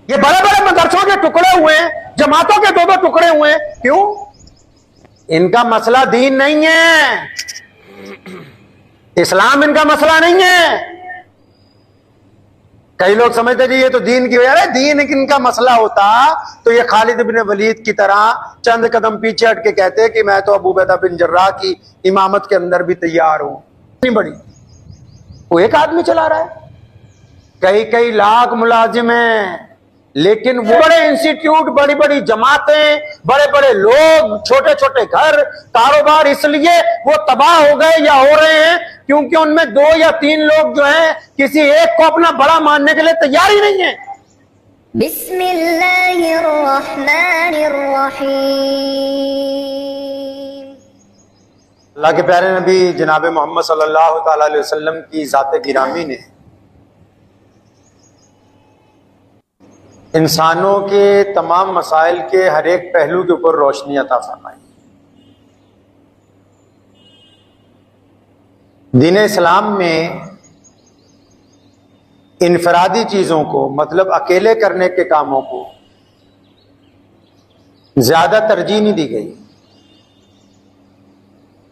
ये बड़े बड़े मदरसों के टुकड़े हुए हैं, जमातों के दो दो टुकड़े हुए हैं, क्यों? इनका मसला दीन नहीं है, इस्लाम इनका मसला नहीं है। कई लोग समझते जी ये तो दीन की वजह है, दीन इनका मसला होता तो ये खालिद बिन वलीद की तरह चंद कदम पीछे हट के कहते कि मैं तो अबू उबैदा बिन जर्राह की इमामत के अंदर भी तैयार हूं। इतनी बड़ी वो एक आदमी चला रहा है, कई कई लाख मुलाजिम हैं, लेकिन वो बड़े इंस्टीट्यूट, बड़ी बड़ी जमातें, बड़े बड़े लोग, छोटे छोटे घर, कारोबार, इसलिए वो तबाह हो गए या हो रहे हैं क्योंकि उनमें दो या तीन लोग जो हैं किसी एक को अपना बड़ा मानने के लिए तैयार ही नहीं है। बिस्मिल्लाहिर्रहमानिर्रहीम। अल्लाह के प्यारे नबी जनाब मोहम्मद सल्लल्लाहु अलैहि वसल्लम की ज़ात गिरामी ने इंसानों के तमाम मसाइल के हर एक पहलू के ऊपर रोशनी अता फरमाई। दीन इस्लाम में इनफरादी चीज़ों को, मतलब अकेले करने के कामों को ज़्यादा तरजीह नहीं दी गई,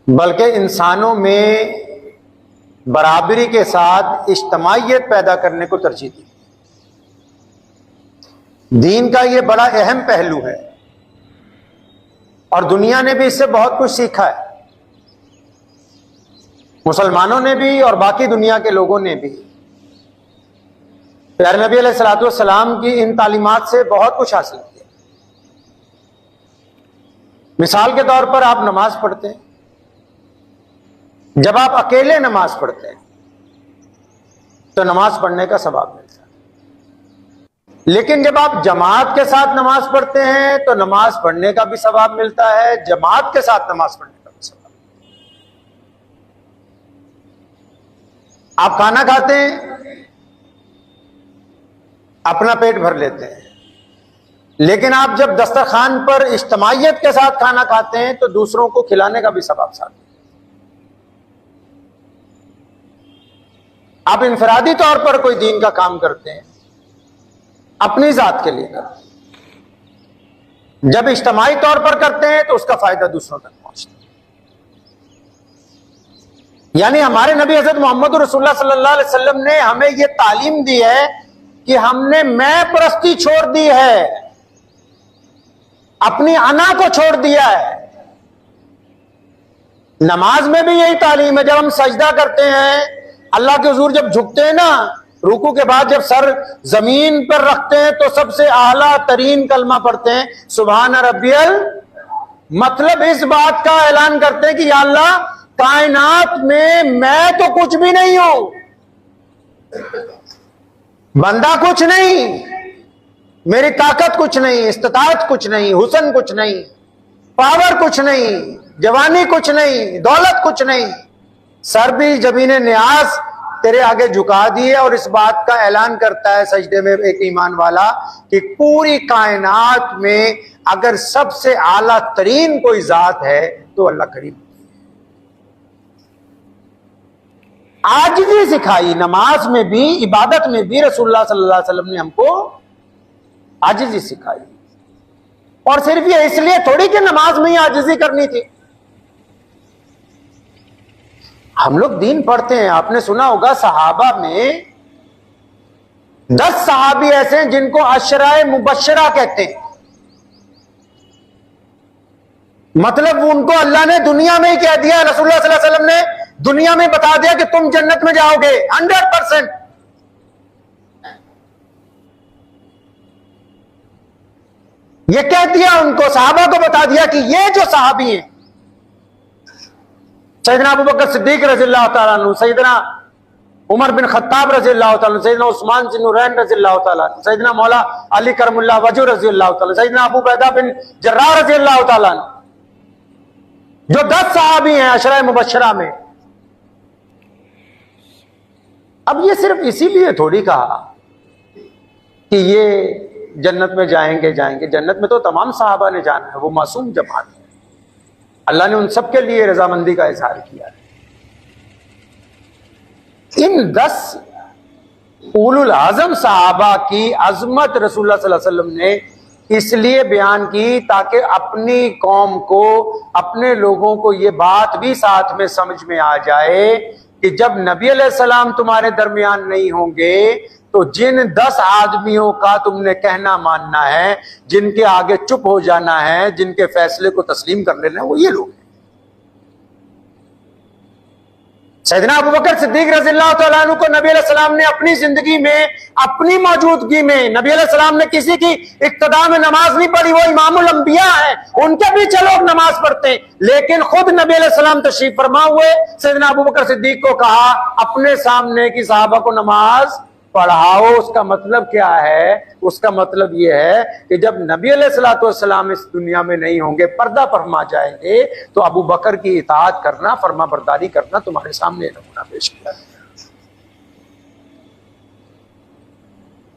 बल्कि इंसानों में बराबरी के साथ इज्तिमाइयत पैदा करने को तरजीह दी। दीन का ये बड़ा अहम पहलू है और दुनिया ने भी इससे बहुत कुछ सीखा है, मुसलमानों ने भी और बाकी दुनिया के लोगों ने भी प्यारे नबी अलैहिस्सलातु वस्सलाम की इन तालीमात से बहुत कुछ हासिल किया। मिसाल के तौर पर आप नमाज पढ़ते हैं, जब आप अकेले नमाज पढ़ते हैं तो नमाज पढ़ने का सवाब मिलता है, लेकिन जब आप जमात के साथ नमाज पढ़ते हैं तो नमाज पढ़ने का भी सवाब मिलता है, जमात के साथ नमाज पढ़ने का भी सवाब। आप खाना खाते हैं, अपना पेट भर लेते हैं, लेकिन आप जब दस्तरखान पर इज्तिमाइयत के साथ खाना खाते हैं तो दूसरों को खिलाने का भी सवाब साथ है। आप इनफरादी तौर पर कोई दीन का काम करते हैं, अपनी जात के लिए करते हैं, जब इज्तिमाई तौर पर करते हैं तो उसका फायदा दूसरों तक पहुंचता है। यानी हमारे नबी हज़रत मोहम्मद रसूलुल्लाह सल्लल्लाहु अलैहि वसल्लम ने हमें यह तालीम दी है कि हमने मैं परस्ती छोड़ दी है, अपनी अना को छोड़ दिया है। नमाज में भी यही तालीम है। जब हम सजदा करते हैं, अल्लाह के हुजूर जब झुकते हैं ना, रुकू के बाद जब सर जमीन पर रखते हैं तो सबसे आला तरीन कलमा पढ़ते हैं, सुभान रब्बियल। मतलब इस बात का ऐलान करते हैं कि या अल्लाह, कायनात में मैं तो कुछ भी नहीं हूं, बंदा कुछ नहीं, मेरी ताकत कुछ नहीं, इस्तिताअत कुछ नहीं, हुस्न कुछ नहीं, पावर कुछ नहीं, जवानी कुछ नहीं, दौलत कुछ नहीं, सर भी जमीन न्यास तेरे आगे झुका दिए। और इस बात का ऐलान करता है सजदे में एक ईमान वाला कि पूरी कायनात में अगर सबसे आला तरीन कोई जात है तो अल्लाह करीम। आजिज़ी सिखाई नमाज में भी, इबादत में भी रसूलुल्लाह सल्लल्लाहु अलैहि वसल्लम ने हमको आजिज़ी सिखाई। और सिर्फ ये इसलिए थोड़ी कि नमाज में ही आजिज़ी करनी थी। हम लोग दीन पढ़ते हैं, आपने सुना होगा सहाबा में 10 सहाबी ऐसे हैं जिनको अशराए मुबश्शरा कहते हैं। मतलब उनको अल्लाह ने दुनिया में ही कह दिया, रसूलुल्लाह सल्लल्लाहु अलैहि वसल्लम ने दुनिया में बता दिया कि तुम जन्नत में जाओगे 100%। ये कह दिया उनको, सहाबा को बता दिया कि ये जो सहाबी हैं, सैयदना अबू बकर सिद्दीक रज़ियल्लाहु ताला अन्हु, सैयदना उमर बिन खत्ताब रज़ियल्लाहु ताला, सैयदना उस्मान ज़ुन्नुरैन रज़ियल्लाहु ताला, सैयदना मौला अली करमुल्लाह वजह रज़ियल्लाहु ताला, सैयदना अबू उबैदा बिन जर्राह रज़ियल्लाहु ताला, जो 10 सहाबी हैं अशरा मुबश्शरा में। अब ये सिर्फ इसीलिए थोड़ी कहा कि ये जन्नत में जाएंगे। जन्नत में तो तमाम सहाबा ने जाना है, वो मासूम जमात है। अल्लाह ने उन सब के लिए रजामंदी का इजहार किया है। इन 10 उलुल आजम साहबा की अजमत रसूलुल्लाह सल्लल्लाहु अलैहि वसल्लम ने इसलिए बयान की ताकि अपनी कौम को, अपने लोगों को ये बात भी साथ में समझ में आ जाए कि जब नबी अलैहिस्सलाम तुम्हारे दरमियान नहीं होंगे तो जिन 10 आदमियों का तुमने कहना मानना है, जिनके आगे चुप हो जाना है, जिनके फैसले को तस्लीम कर लेना है, वो ये लोग हैं। सैयदना अबू बकर सिद्दीक रज़ियल्लाहु तआला अन्हु को नबी अलैहिस्सलाम ने अपनी जिंदगी में, अपनी मौजूदगी में, नबी अलैहिस्सलाम ने किसी की इक्तदा में नमाज नहीं पढ़ी, वो इमामुल अंबिया है, उनके पीछे लोग नमाज पढ़ते हैं, लेकिन खुद नबी अलैहिस्सलाम तशरीफ फरमा हुए, सैयदना अबू बकर सिद्दीक को कहा अपने सामने की सहाबा को नमाज पढ़ाओ। उसका मतलब क्या है? उसका मतलब यह है कि जब नबी अलैहिस्सलाम इस दुनिया में नहीं होंगे, पर्दा फरमा जाएंगे, तो अबू बकर की इताअत करना, फरमा बरदारी करना तुम्हारे सामने नमूना पेश किया।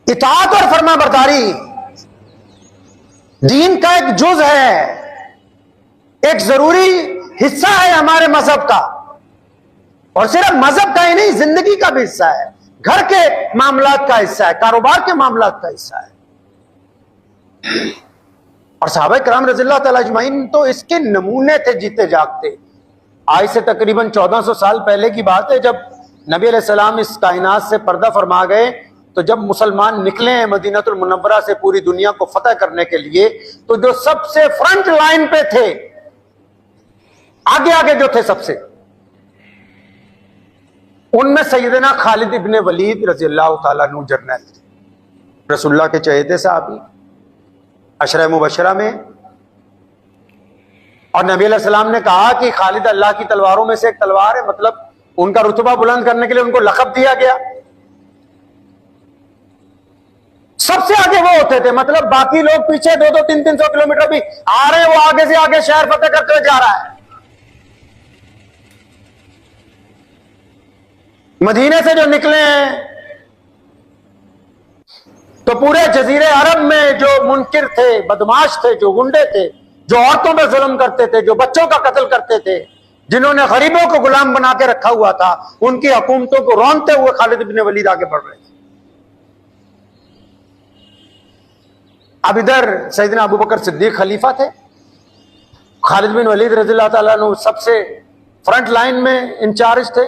इताअत और फरमा बरदारी दीन का एक जुज है, एक जरूरी हिस्सा है हमारे मजहब का, और सिर्फ मजहब का ही नहीं, जिंदगी का भी हिस्सा है, घर के मामलात का हिस्सा है, कारोबार के मामलात का हिस्सा है। और सहाबा किराम रज़ियल्लाहु तआला अजमईन तो इसके नमूने थे जीते जागते। आज से तकरीबन 1400 साल पहले की बात है, जब नबी अलैहिस्सलाम इस कायनात से पर्दा फरमा गए, तो जब मुसलमान निकले हैं मदीनतुल मुनव्वरा से पूरी दुनिया को फतह करने के लिए, तो जो सबसे फ्रंट लाइन पे थे, आगे आगे जो थे सबसे, उनमें सैयदना खालिद इब्ने वलीद रज़ियल्लाहु ताला अन्हु जर्नल थे, रसूलुल्लाह के चहेते साहबी, अशरा मुबशरा में। और नबी अलैहिस्सलाम ने कहा कि खालिद अल्लाह की तलवारों में से एक तलवार है, मतलब उनका रुतबा बुलंद करने के लिए उनको लक़ब दिया गया। सबसे आगे वो होते थे, मतलब बाकी लोग पीछे 200, 300 किलोमीटर भी आ रहे हैं, वो आगे से आगे शहर फतेह करते हुए जा रहा है। मदीने से जो निकले हैं तो पूरे जजीरे अरब में जो मुनकिर थे, बदमाश थे, जो गुंडे थे, जो औरतों पर जुल्म करते थे, जो बच्चों का कत्ल करते थे, जिन्होंने गरीबों को गुलाम बना के रखा हुआ था, उनकी हुकूमतों को रौंदते हुए खालिद बिन वलीद आगे बढ़ रहे थे। अब इधर सैयदना अबू बकर सिद्दीक खलीफा थे, खालिद बिन वलीद रज़ियल्लाहु ताला अन्हु सबसे फ्रंट लाइन में इंचार्ज थे।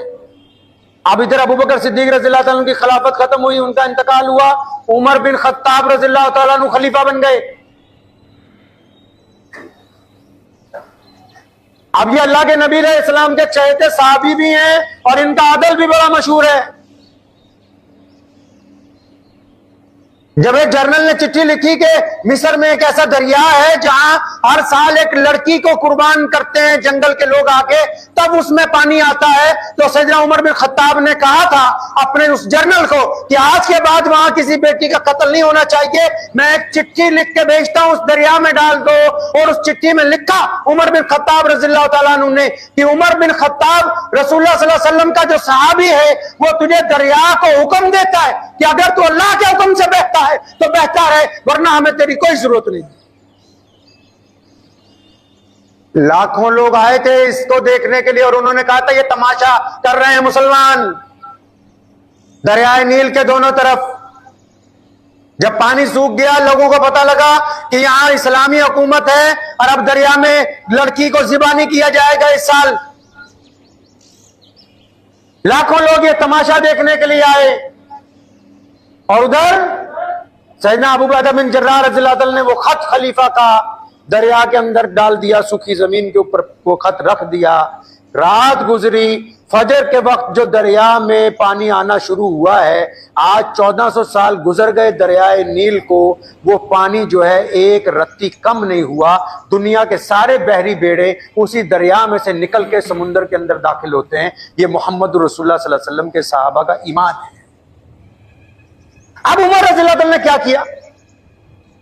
अब इधर अबू बकर सिद्दीक रज़ियल्लाहु ताला अन्हु की खिलाफत खत्म हुई, उनका इंतकाल हुआ, उमर बिन खत्ताब रज़ियल्लाहु ताला अन्हु खलीफा बन गए। अब ये अल्लाह के नबी अलैहिस्सलाम के चहेते साहबी भी हैं और इनका अदल भी बड़ा मशहूर है। जब एक जर्नल ने चिट्ठी लिखी कि मिस्र में एक ऐसा दरिया है जहां हर साल एक लड़की को कुर्बान करते हैं जंगल के लोग आके, तब उसमें पानी आता है, तो सैयदना उमर बिन खत्ताब ने कहा था अपने उस जर्नल को कि आज के बाद वहां किसी बेटी का कत्ल नहीं होना चाहिए, मैं एक चिट्ठी लिख के भेजता हूं, उस दरिया में डाल दो। और उस चिट्ठी में लिखा उमर बिन खत्ताब रज़ियल्लाहु ताला अन्हु ने कि उमर बिन खत्ताब रसूलुल्लाह सल्लल्लाहु अलैहि वसल्लम का जो सहाबी है, वो तुझे दरिया को हुक्म देता है कि अगर तू अल्लाह के हुक्म से बहता है तो बेहतर है, वरना हमें तेरी कोई जरूरत नहीं। लाखों लोग आए थे इसको देखने के लिए और उन्होंने कहा था ये तमाशा कर रहे हैं मुसलमान। दरियाए नील के दोनों तरफ जब पानी सूख गया, लोगों को पता लगा कि यहां इस्लामी हुकूमत है और अब दरिया में लड़की को ज़िबा नहीं किया जाएगा इस साल। लाखों लोग ये तमाशा देखने के लिए आए और उधर सैयदना अबू उबैदा बिन जर्राह रज़ियल्लाहु अन्हु ने वो खत खलीफा का दरिया के अंदर डाल दिया, सूखी जमीन के ऊपर वो खत रख दिया। रात गुजरी, फजर के वक्त जो दरिया में पानी आना शुरू हुआ है, आज 1400 साल गुजर गए दरियाए नील को, वो पानी जो है एक रत्ती कम नहीं हुआ। दुनिया के सारे बहरी बेड़े उसी दरिया में से निकल के समुंदर के अंदर दाखिल होते हैं। ये मोहम्मद रसूलुल्लाह सल्लल्लाहु अलैहि वसल्लम के सहाबा का ईमान है। अब उमर रज़ियल्लाहु अन्हु ने क्या किया?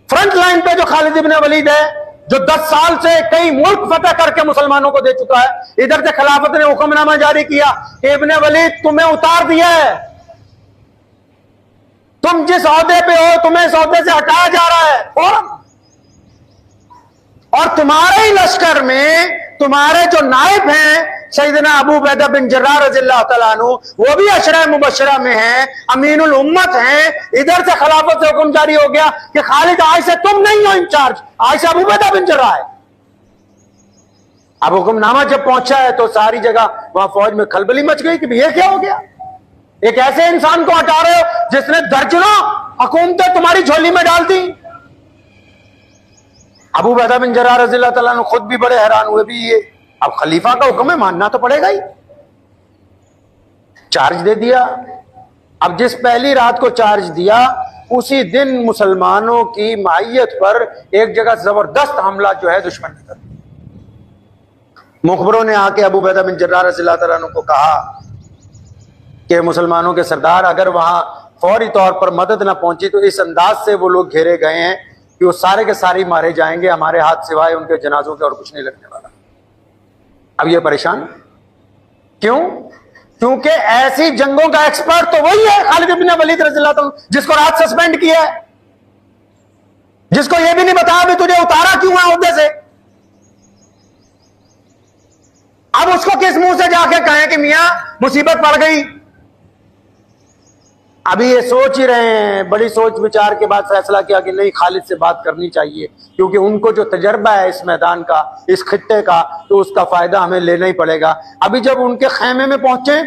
फ्रंट लाइन पे जो खालिद इब्ने वलीद है, जो 10 साल से कई मुल्क फतह करके मुसलमानों को दे चुका है, इधर से खिलाफत ने हुक्मनामा जारी किया कि इब्ने वलीद तुम्हें उतार दिया है, तुम जिस ओहदे पे हो तुम्हें इस ओहदे से हटाया जा रहा है। और तुम्हारे ही लश्कर में तुम्हारे जो नायब हैं सैयदना अबू उबैदा बिन जर्राह रज़ियल्लाहु तआला अन्हु, वो भी अशरा मुबशरा में हैं, अमीनुल उम्मत हैं। इधर से खिलाफत से हुक्म जारी हो गया कि खालिद आज से तुम नहीं हो इंचार्ज, आज से अबू उबैदा बिन जर्राह है। अब हुक्मनामा जब पहुंचा है तो सारी जगह वहां फौज में खलबली मच गई कि ये क्या हो गया, एक ऐसे इंसान को हटा रहे हो जिसने दर्जनों हुकूमतें तुम्हारी झोली में डाल दी। अबू उबैदा बिन जर्राह रज़ियल्लाहु तआला अन्हु खुद भी बड़े हैरान हुए भी, ये अब खलीफा का हुक्म है, मानना तो पड़ेगा ही। चार्ज दे दिया। अब जिस पहली रात को चार्ज दिया उसी दिन मुसलमानों की माहियत पर एक जगह जबरदस्त हमला जो है दुश्मन ने कर दिया। मुखबरों ने आके अबू उबैदा बिन जर्राह रज़ियल्लाहु तआला अन्हु को कहा कि मुसलमानों के सरदार, अगर वहां फौरी तौर पर मदद ना पहुंची तो इस अंदाज से वो लोग घेरे गए हैं कि वो सारे के सारे मारे जाएंगे, हमारे हाथ सिवाय उनके जनाजों के और कुछ नहीं लगने वाला। अब ये परेशान क्यों? क्योंकि ऐसी जंगों का एक्सपर्ट तो वही है खालिद बिन वलीद रज़ियल्लाहु अन्हु, जिसको रात सस्पेंड किया है, जिसको ये भी नहीं बताया भी तुझे उतारा क्यों है ओहदे से। अब उसको किस मुंह से जाके कहें कि मियां मुसीबत पड़ गई। अभी ये सोच ही रहे हैं, बड़ी सोच विचार के बाद फैसला किया कि नहीं, खालिद से बात करनी चाहिए, क्योंकि उनको जो तजर्बा है इस मैदान का, इस खित्ते का, तो उसका फायदा हमें लेना ही पड़ेगा। अभी जब उनके खेमे में पहुंचे